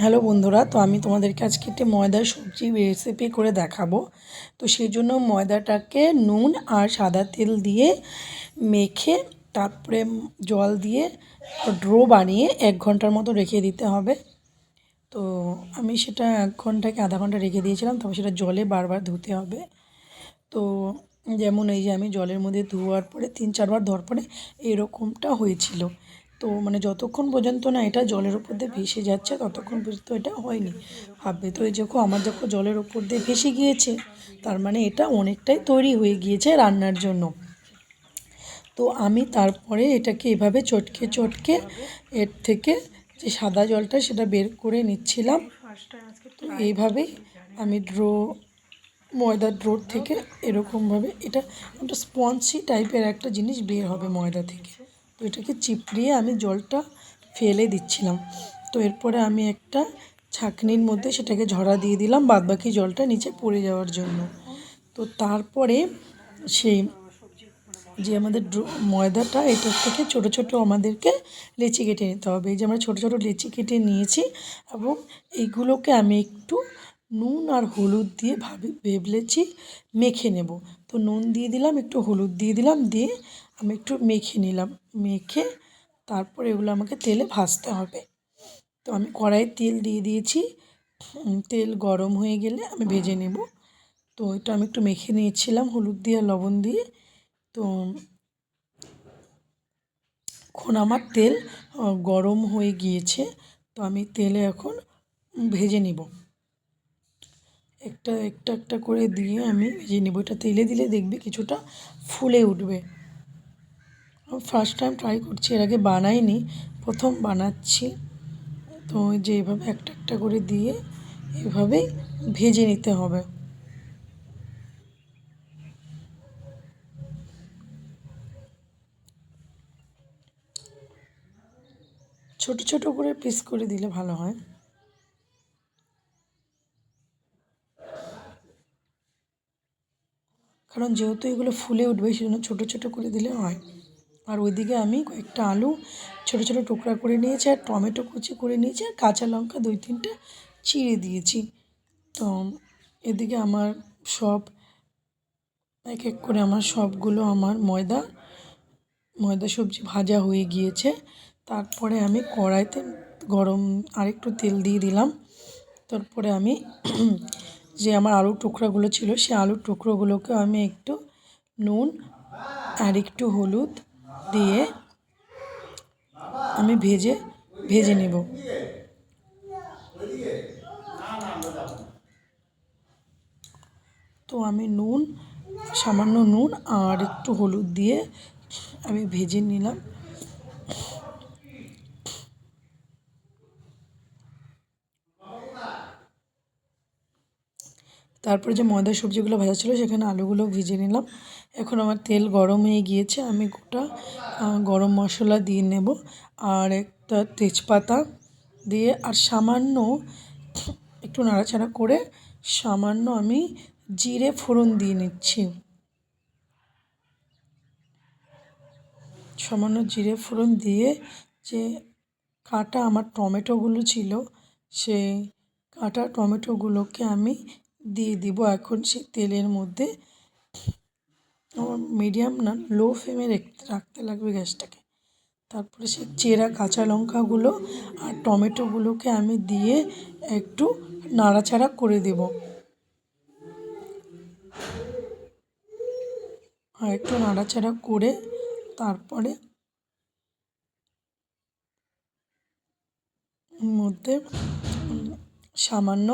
Hello বন্ধুরা, তো আমি তোমাদেরকে আজকে একটি ময়দার সবজি রেসিপি করে দেখাবো। তো সেই জন্য ময়দাটাকে নুন আর সাদা তেল দিয়ে মেখে তারপরে জল দিয়ে ডো বানিয়ে 1 ঘন্টার মতো রেখে দিতে হবে। তো আমি সেটা 1 ঘন্টা কি আধা ঘন্টা রেখে দিয়েছিলাম, তবে সেটা জলে বারবার ধুতে হবে। তো যেমন এই যে আমি জলের মধ্যে ধোয়ার পরে 3-4 বার ধোয়ার পরে এরকমটা হয়েছিল। তো মানে যতক্ষণ পর্যন্ত না এটা জলের ওপর দিয়ে ভেসে যাচ্ছে ততক্ষণ পর্যন্ত এটা হয়নি। ভাববে তো এই দেখো আমার যখন জলের ওপর দিয়ে ভেসে গিয়েছে, তার মানে এটা অনেকটাই তৈরি হয়ে গিয়েছে রান্নার জন্য। তো আমি তারপরে এটাকে এভাবে চটকে চটকে এর থেকে যে সাদা জলটা সেটা বের করে নিচ্ছিলাম। তো এইভাবেই আমি ময়দার ডোর থেকে এরকমভাবে এটা একটা স্পঞ্জি টাইপের একটা জিনিস বের হবে ময়দা থেকে। তো এটাকে চিপড়িয়ে আমি জলটা ফেলে দিচ্ছিলাম। তো এরপরে আমি একটা ছাঁকনির মধ্যে সেটাকে ঝরা দিয়ে দিলাম বাদবাকি জলটা নিচে পড়ে যাওয়ার জন্য। তো তারপরে সেই যে আমাদের ময়দাটা এটার থেকে ছোট ছোট আমাদেরকে লেচি কেটে নিতে হবে। এই যে আমরা ছোট ছোট লেচি কেটে নিয়েছি এবং এইগুলোকে আমি একটু নুন আর হলুদ দিয়ে ভেবলেছি মেখে নেব। তো নুন দিয়ে দিলাম, একটু হলুদ দিয়ে দিলাম, দিয়ে আমি একটু মেখে নিলাম। মেখে তারপর এগুলো আমাকে তেলে ভাজতে হবে। তো আমি কড়াইয়ে তেল দিয়ে দিয়েছি, তেল গরম হয়ে গেলে আমি ভেজে নেব। তো এটা আমি একটু মেখে নিয়েছিলাম হলুদ দিয়ে আর লবণ দিয়ে। তো এখন আমার তেল গরম হয়ে গিয়েছে। তো আমি তেলে এখন ভেজে নেব, একটা একটা একটা করে দিয়ে আমি ভেজে নেব। এটা তেলে দিলে দেখবি কিছুটা ফুলে উঠবে। আমি ফার্স্ট টাইম ট্রাই করছি, এর আগে বানাইনি, প্রথম বানাচ্ছি। তো যে এভাবে একটা একটা করে দিয়ে এভাবেই ভেজে নিতে হবে। ছোট ছোট করে পিস করে দিলে ভালো হয়, কারণ যেহেতু এগুলো ফুলে উঠবে সেজন্য ছোটো ছোটো করে দিলে হয়। আর ওইদিকে আমি কয়েকটা আলু ছোটো ছোটো টুকরা করে নিয়েছি, আর টমেটো কুচি করে নিয়েছি, আর কাঁচা লঙ্কা 2-3টে চিড়ে দিয়েছি। তো এদিকে আমার সব এক এক করে আমার সবগুলো আমার ময়দা সবজি ভাজা হয়ে গিয়েছে। তারপরে আমি কড়াইতে আরেকটু তেল দিয়ে দিলাম। তারপরে আমি যে আমার আলুর টুকরাগুলো ছিল সেই আলুর টুকরোগুলোকে আমি একটু নুন আর একটু হলুদ দিয়ে আমি ভেজে নেব। তো আমি সামান্য নুন আর একটু হলুদ দিয়ে আমি ভেজে নিলাম। তারপরে যে ময়দার সবজিগুলো ভাজা ছিল সেখানে আলুগুলো ভেজে নিলাম। এখন আমার তেল গরম হয়ে গিয়েছে, আমি গোটা গরম মশলা দিয়ে নেব, আর একটা তেজপাতা দিয়ে, আর সামান্য একটু নাড়াচাড়া করে সামান্য আমি জিরে ফোড়ন দিয়ে নিচ্ছি। সামান্য জিরে ফোড়ন দিয়ে যে কাটা আমার টমেটোগুলো ছিল সেই কাটা টমেটোগুলোকে আমি দিয়ে দিব এখন সেই তেলের মধ্যে। আমার মিডিয়াম না লো ফ্লেমে রাখতে লাগবে গ্যাসটাকে। তারপরে সেই চেরা কাঁচা লঙ্কাগুলো আর টমেটোগুলোকে আমি দিয়ে একটু নাড়াচাড়া করে দেব। আর একটু নাড়াচাড়া করে তারপরে মধ্যে সামান্য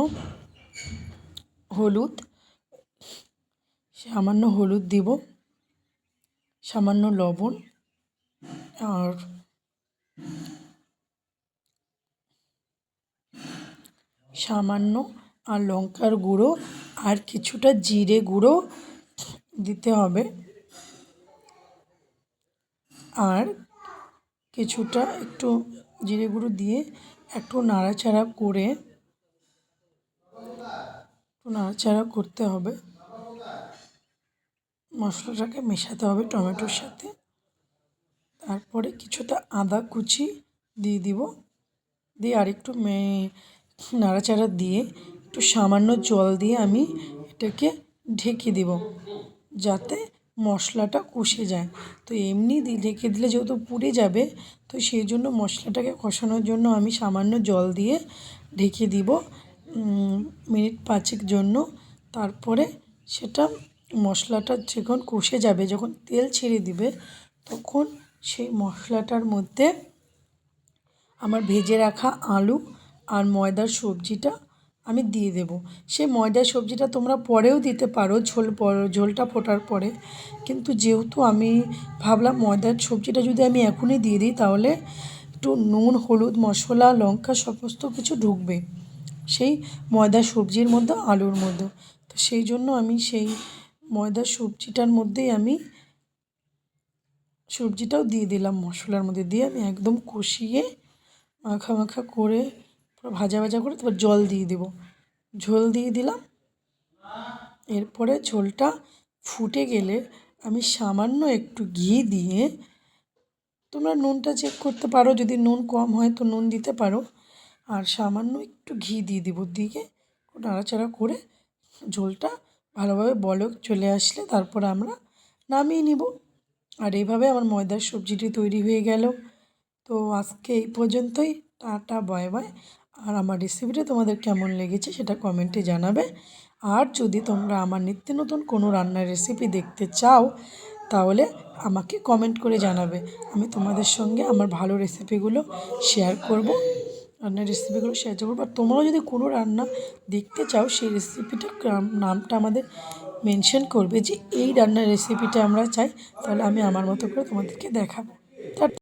হলুদ দিব, সামান্য লবণ আর সামান্য আর লঙ্কার গুঁড়ো আর কিছুটা জিরে গুঁড়ো দিতে হবে, আর কিছুটা একটু জিরে গুঁড়ো দিয়ে একটু নাড়াচাড়া করতে হবে। মশলাটাকে মেশাতে হবে টমেটোর সাথে। তারপরে কিছুটা আদা কুচি দিয়ে দিব, দিয়ে আরেকটু নাড়াচাড়া দিয়ে একটু সামান্য জল দিয়ে আমি এটাকে ঢেকে দেব, যাতে মশলাটা কষে যায়। তো এমনি ঢেকে দিলে যেহেতু পুড়ে যাবে, তো সেই জন্য মশলাটাকে কষানোর জন্য আমি সামান্য জল দিয়ে ঢেকে দিব মিনিট 5 জন্য। তারপরে সেটা মশলাটা যখন কষে যাবে, যখন তেল ছেড়ে দিবে, তখন সেই মশলাটার মধ্যে আমার ভেজে রাখা আলু আর ময়দার সবজিটা আমি দিয়ে দেবো। সেই ময়দার সবজিটা তোমরা পরেও দিতে পারো, ঝোলটা ফোটার পরে, কিন্তু যেহেতু আমি ভাবলাম ময়দার সবজিটা যদি আমি এখনই দিয়ে দিই, তাহলে একটু নুন, হলুদ, মশলা, লঙ্কা সমস্ত কিছু ঢুকবে সেই ময়দার সবজির মধ্যে, আলুর মধ্যে। তো সেই জন্য আমি সেই ময়দার সবজিটার মধ্যেই আমি সবজিটাও দিয়ে দিলাম, মশলার মধ্যে দিয়ে আমি একদম কষিয়ে মাখা মাখা করে পুরো ভাজা ভাজা করে তারপর জল দিয়ে দেবো। ঝোল দিয়ে দিলাম। এরপরে ঝোলটা ফুটে গেলে আমি সামান্য একটু ঘি দিয়ে, তোমরা নুনটা চেক করতে পারো, যদি নুন কম হয় তো নুন দিতে পারো, আর সামান্য একটু ঘি দিয়ে দেবো, দিয়ে নাড়াচাড়া করে ঝোলটা ভালোভাবে বলক চলে আসলে তারপর আমরা নামিয়ে নিব। আর এইভাবে আমার ময়দার সবজিটি তৈরি হয়ে গেল। তো আজকে এই পর্যন্তই। Tata, bye bye. আর আমার রেসিপিটা তোমাদের কেমন লেগেছে সেটা কমেন্টে জানাবে। আর যদি তোমরা আমার নিত্য নতুন কোনো রান্নার রেসিপি দেখতে চাও, তাহলে আমাকে কমেন্ট করে জানাবে। আমি তোমাদের সঙ্গে আমার ভালো রেসিপিগুলো শেয়ার করব, রান্নার রেসিপিগুলো শেয়ার করবো। আর তোমরাও যদি কোনো রান্না দেখতে চাও, সেই রেসিপিটা নামটা আমাদের মেনশন করবে যে এই রান্নার রেসিপিটা আমরা চাই, তাহলে আমি আমার মতো করে তোমাদেরকে দেখাবো।